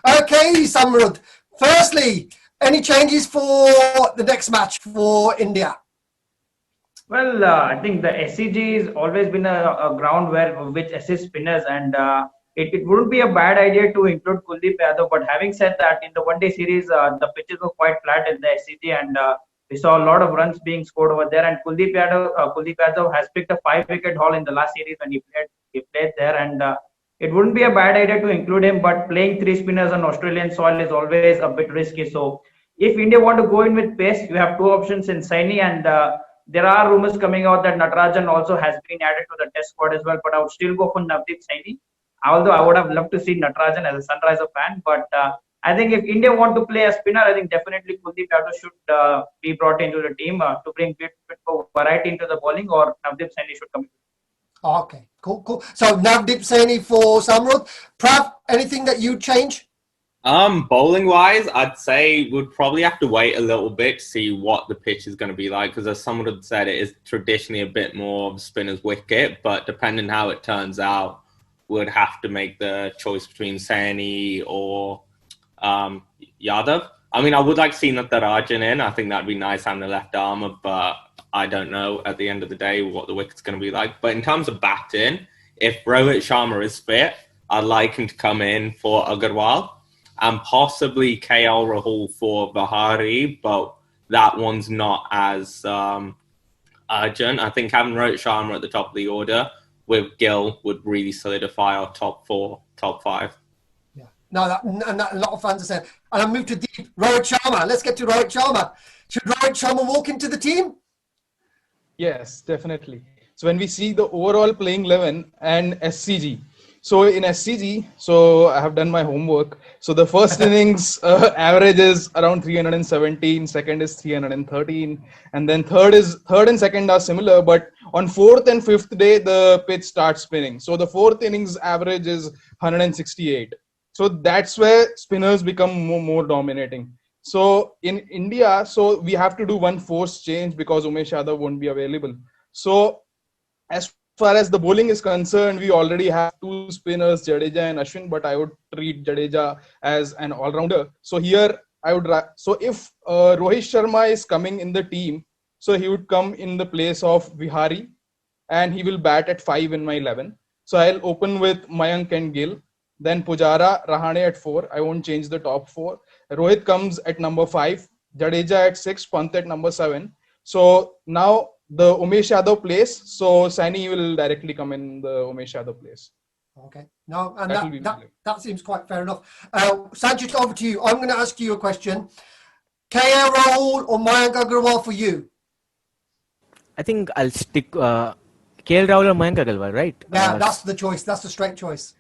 Okay, Samrud. Firstly, any changes for the next match for India? Well, I think the SCG has always been a ground where which assists spinners, and it wouldn't be a bad idea to include Kuldeep Yadav. But having said that, in the one-day series, the pitches were quite flat in the SCG, and we saw a lot of runs being scored over there. And Kuldeep Yadav has picked a five-wicket haul in the last series when he played there, and it wouldn't be a bad idea to include him. But playing three spinners on Australian soil is always a bit risky. So if India want to go in with pace, you have two options in Saini and. There are rumors coming out that Natarajan also has been added to the test squad as well, but I would still go for Navdeep Saini. Although I would have loved to see Natarajan as a Sunriser fan, but I think if India want to play a spinner, I think definitely Kuldeep Yadav should be brought into the team to bring bit of variety into the bowling, or Navdeep Saini should come. Okay, cool. So Navdeep Saini for Samrud. Prav, anything that you change? Bowling wise, I'd say we'd probably have to wait a little bit to see what the pitch is going to be like, because as someone had said, it is traditionally a bit more of a spinner's wicket, but depending how it turns out, we'd have to make the choice between Saini or Yadav. I mean, I would like to see Natarajan in. I think that'd be nice having the left armour, but I don't know at the end of the day what the wicket's going to be like. But in terms of batting, if Rohit Sharma is fit, I'd like him to come in for Agarwal. And possibly KL Rahul for Vihari, but that one's not as urgent. I think having Rohit Sharma at the top of the order with Gill would really solidify our top five. Yeah, no, a lot of fans are saying. And I move to deep. Rohit Sharma. Let's get to Rohit Sharma. Should Rohit Sharma walk into the team? Yes, definitely. So when we see the overall playing 11 and SCG, so in SCG, so I have done my homework. So the first innings average is around 317, second is 313, and then third and second are similar, but on fourth and fifth day, the pitch starts spinning. So the fourth innings average is 168. So that's where spinners become more dominating. So in India, so we have to do one force change because Umesh Yadav won't be available. So as far as the bowling is concerned, we already have two spinners, Jadeja and Ashwin, but I would treat Jadeja as an all-rounder. So here, so if Rohit Sharma is coming in the team, so he would come in the place of Vihari, and he will bat at 5 in my 11. So I'll open with Mayank and Gill, then Pujara, Rahane at 4. I won't change the top 4. Rohit comes at number 5, Jadeja at 6, Pant at number 7. So now the Umesh Yadav place, so Saini will directly come in the Umesh Yadav place. Okay. No, and that seems quite fair enough. Sanjit, over to you. I'm going to ask you a question. KL Rahul or Mayank Agarwal for you? I think I'll stick KL Rahul or Mayank Agarwal, right? Yeah, that's the choice. That's the straight choice.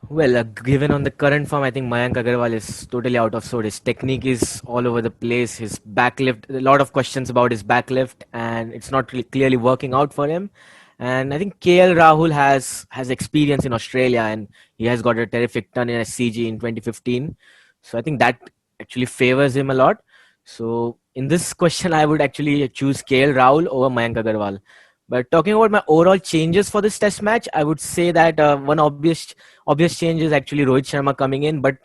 Well, given on the current form, I think Mayank Agarwal is totally out of sort. His technique is all over the place. His backlift, a lot of questions about his backlift, and it's not really clearly working out for him. And I think KL Rahul has experience in Australia, and he has got a terrific ton in SCG in 2015. So I think that actually favors him a lot. So in this question, I would actually choose KL Rahul over Mayank Agarwal. But talking about my overall changes for this test match, I would say that one obvious change is actually Rohit Sharma coming in, but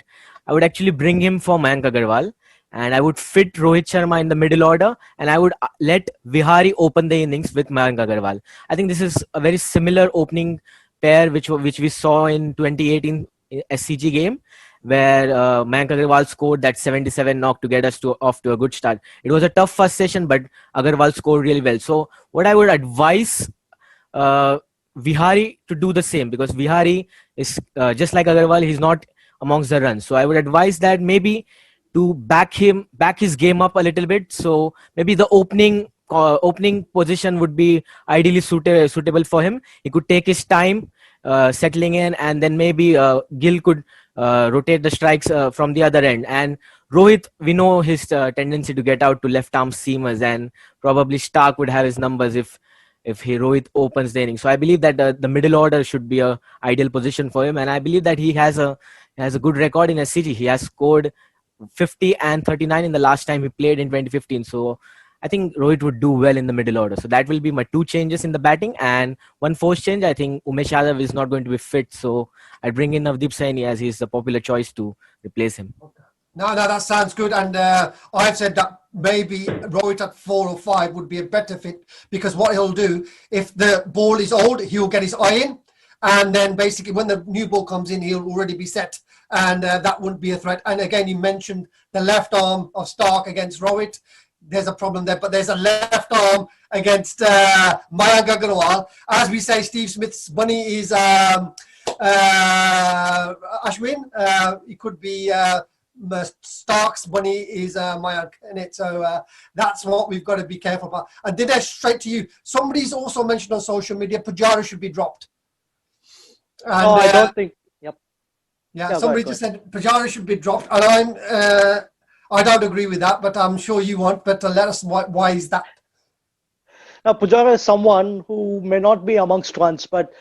I would actually bring him for Mayank Agarwal, and I would fit Rohit Sharma in the middle order, and I would let Vihari open the innings with Mayank Agarwal. I think this is a very similar opening pair which we saw in 2018 SCG game, where Mayank Agarwal scored that 77 knock to get us off to a good start. It was a tough first session, but Agarwal scored really well. So what I would advise Vihari to do the same, because Vihari is just like Agarwal, he's not amongst the runs. So I would advise that maybe to back his game up a little bit. So maybe the opening position would be ideally suitable for him. He could take his time settling in, and then maybe Gill could rotate the strikes from the other end. And Rohit, we know his tendency to get out to left arm seamers, and probably Stark would have his numbers if Rohit opens the inning. So I believe that the middle order should be a ideal position for him, and I believe that he has a good record in SCG. He has scored 50 and 39 in the last time he played in 2015. So I think Rohit would do well in the middle order. So that will be my two changes in the batting, and one forced change. I think Umesh Yadav is not going to be fit, so I bring in Navdeep Saini as he's the popular choice to replace him. No, that sounds good. And I've said that maybe Rohit at 4 or 5 would be a better fit, because what he'll do, if the ball is old, he'll get his eye in. And then basically when the new ball comes in, he'll already be set. And that wouldn't be a threat. And again, you mentioned the left arm of Stark against Rohit. There's a problem there, but there's a left arm against Mayank Agarwal. As we say, Steve Smith's bunny is Ashwin. It could be... Stark's bunny is Mayank in it, so that's what we've got to be careful about. And Dinesh, straight to you. Somebody's also mentioned on social media Pujara should be dropped. And, I don't think. Yep. Yeah, somebody just said Pujara should be dropped, and I don't agree with that, but I'm sure you won't. But let us why is that? Now, Pujara is someone who may not be amongst runs, but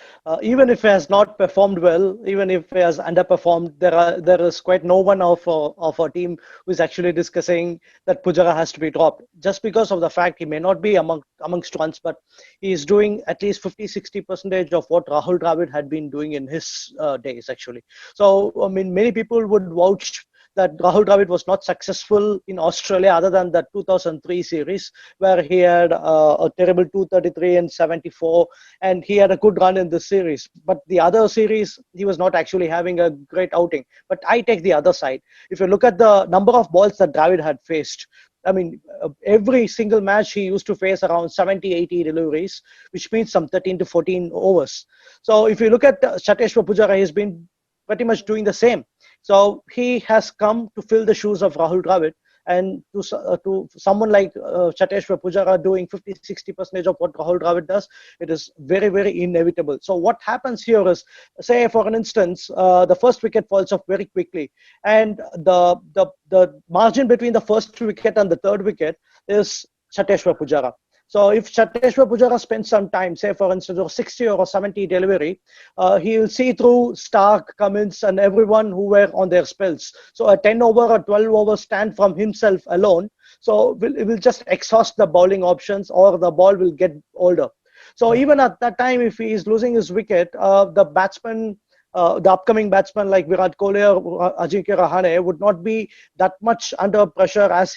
even if he has not performed well, even if he has underperformed, there is quite no one of our team who is actually discussing that Pujara has to be dropped, just because of the fact he may not be amongst runs, but he is doing at least 50-60% of what Rahul Dravid had been doing in his days, actually. So, I mean, many people would vouch that Rahul Dravid was not successful in Australia other than the 2003 series, where he had a terrible 233 and 74, and he had a good run in this series. But the other series, he was not actually having a great outing. But I take the other side. If you look at the number of balls that Dravid had faced, I mean, every single match he used to face around 70-80 deliveries, which means some 13 to 14 overs. So if you look at Chateshwar Pujara, he's been pretty much doing the same. So he has come to fill the shoes of Rahul Dravid, and to someone like Chateshwar Pujara doing 50-60% of what Rahul Dravid does, it is very, very inevitable. So what happens here is, say for an instance, the first wicket falls off very quickly, and the margin between the first wicket and the third wicket is Chateshwar Pujara. So if Chateshwar Pujara spends some time, say for instance, or 60 or 70 delivery, he'll see through Stark, Cummins, and everyone who were on their spells. So a 10 over or 12 over stand from himself alone, so it will just exhaust the bowling options, or the ball will get older. So even at that time, if he is losing his wicket, the batsman, the upcoming batsman like Virat Kohli or Ajinkya Rahane would not be that much under pressure as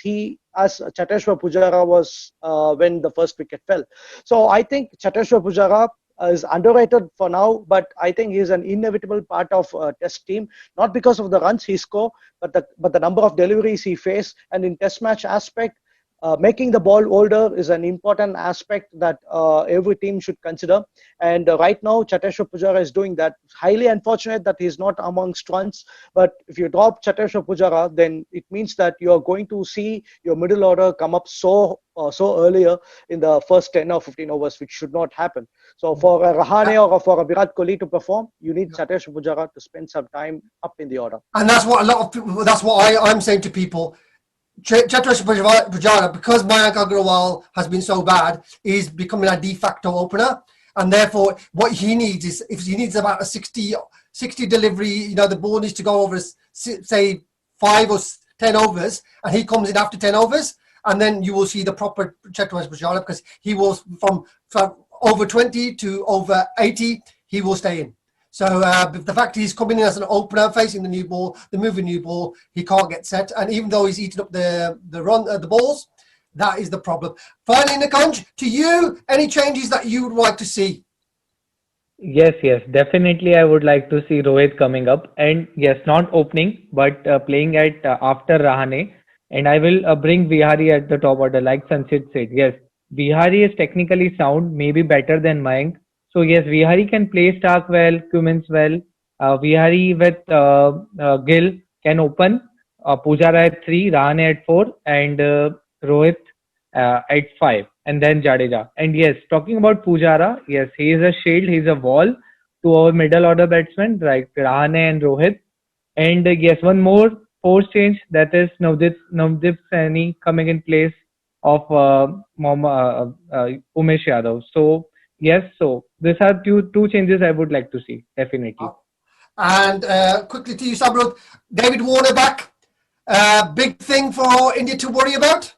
Chateshwar Pujara was when the first wicket fell. So I think Chateshwar Pujara is underrated for now, but I think he is an inevitable part of Test team, not because of the runs he scored, but the number of deliveries he faced, and in Test match aspect, making the ball older is an important aspect that every team should consider. And right now, Chateshwar Pujara is doing that. Highly unfortunate that he's not amongst runs. But if you drop Chateshwar Pujara, then it means that you are going to see your middle order come up so earlier in the first 10 or 15 overs, which should not happen. So for a Rahane or for a Virat Kohli to perform, you need Chateshwar Pujara to spend some time up in the order. And that's what a lot of people, that's what I'm saying to people. Chateshwar Pujara, because Mayank Agarwal has been so bad, is becoming a de facto opener, and therefore what he needs is, if he needs about a 60 delivery, you know, the ball needs to go over say 5 or 10 overs, and he comes in after 10 overs, and then you will see the proper Chateshwar Pujara, because he will from over 20 to over 80, he will stay in. So the fact he's coming in as an opener, facing the new ball, the moving new ball, he can't get set. And even though he's eating up the balls, that is the problem. Finally, Nikanj, to you, any changes that you would like to see? Yes, definitely. I would like to see Rohit coming up, and yes, not opening, but playing at after Rahane. And I will bring Vihari at the top order, like Sanchit said. Yes, Vihari is technically sound, maybe better than Mayank. So yes, Vihari can play Stark well, Cummins well. Vihari with Gill can open. Pujara at 3, Rahane at 4, and Rohit at 5, and then Jadeja. And yes, talking about Pujara, yes, he is a shield, he is a wall to our middle order batsmen like Rahane and Rohit. And yes, one more force change, that is Navdeep Saini coming in place of Umesh Yadav. So yes, so these are two changes I would like to see, definitely. And quickly to you, Sabrut, David Warner back. Big thing for India to worry about?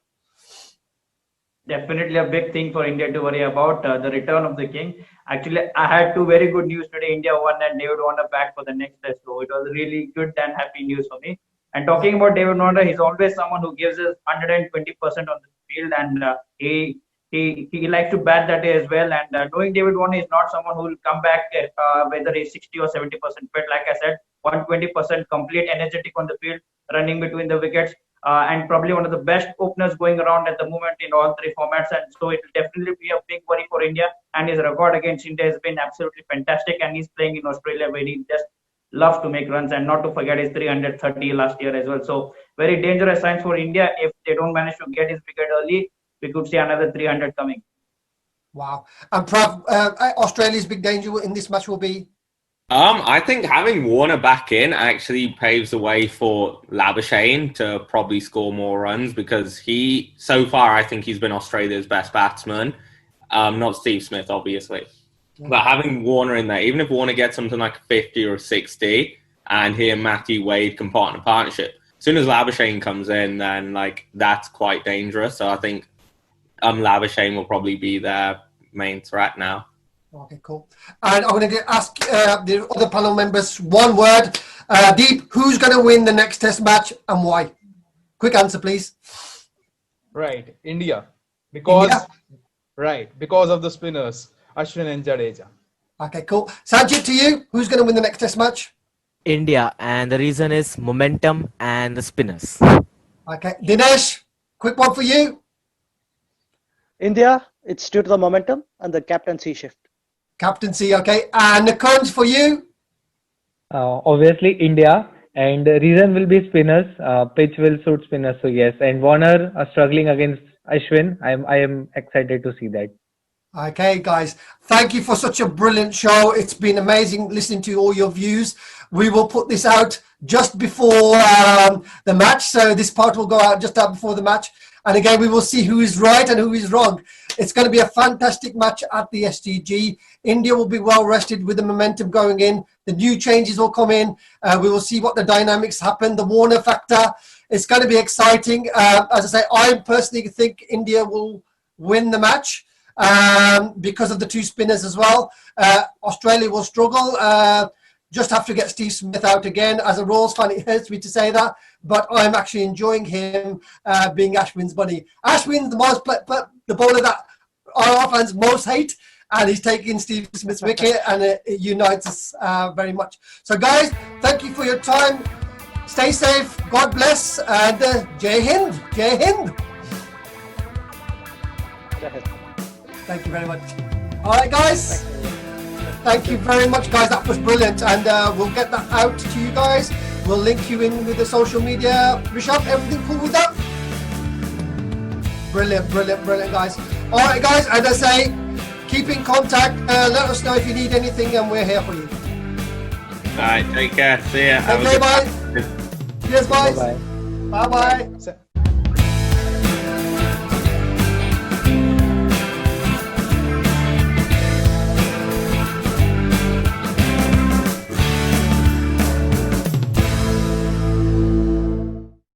definitely a big thing for India to worry about, the return of the king. Actually, I had two very good news today. India won and David Warner back for the next test. So it was really good and happy news for me. And talking about David Warner, he's always someone who gives us 120% on the field, and he likes to bat that day as well. And knowing David Warner is not someone who will come back whether he's 60 or 70%. But like I said, 120% complete energetic on the field, running between the wickets, and probably one of the best openers going around at the moment in all three formats. And so it will definitely be a big worry for India. And his record against India has been absolutely fantastic. And he's playing in Australia where he just loves to make runs, and not to forget his 330 last year as well. So very dangerous signs for India. If they don't manage to get his wicket early, we could see another 300 coming. Wow. And Prav, Australia's big danger in this match will be? I think having Warner back in actually paves the way for Labuschagne to probably score more runs, because so far, I think he's been Australia's best batsman. Not Steve Smith, obviously. But having Warner in there, even if Warner gets something like a 50 or a 60, and he and Matthew Wade can partner partnership, as soon as Labuschagne comes in, then that's quite dangerous. So I think Labuschagne will probably be their main threat now. Okay, cool. And I'm going to ask the other panel members one word. Deep, who's going to win the next test match and why? Quick answer, please. Right, India. Because India? Because of the spinners, Ashwin and Jadeja. Okay, cool. Sanjit, to you, who's going to win the next test match? India, and the reason is momentum and the spinners. Okay, Dinesh, quick one for you. India, it's due to the momentum and the captaincy shift. Captaincy, okay. And Nikunj, for you? Obviously India, and the reason will be spinners. Pitch will suit spinners, so yes. And Warner struggling against Ashwin. I am excited to see that. Okay, guys, thank you for such a brilliant show. It's been amazing listening to all your views. We will put this out just before the match. So this part will go out just out before the match. And again, we will see who is right and who is wrong. It's going to be a fantastic match at the SDG. India will be well rested with the momentum going in. The new changes will come in. We will see what the dynamics happen. The Warner factor. It's going to be exciting. As I say, I personally think India will win the match because of the two spinners as well. Australia will struggle. Just have to get Steve Smith out again. As a Royals fan, it hurts me to say that, but I'm actually enjoying him being Ashwin's buddy. Ashwin's the bowler that our fans most hate, and he's taking Steve Smith's wicket, and it unites us very much. So, guys, thank you for your time. Stay safe. God bless, and Jai Hind. Jai Hind. Thank you very much. All right, guys. Thank you very much, guys. That was brilliant, and we'll get that out to you guys. We'll link you in with the social media. Rishabh, everything cool with that? Brilliant, brilliant, brilliant, guys. All right, guys, as I say, keep in contact. Let us know if you need anything, and we're here for you. All right, take care. See ya. Okay, bye. Cheers, guys. Bye. Bye-bye.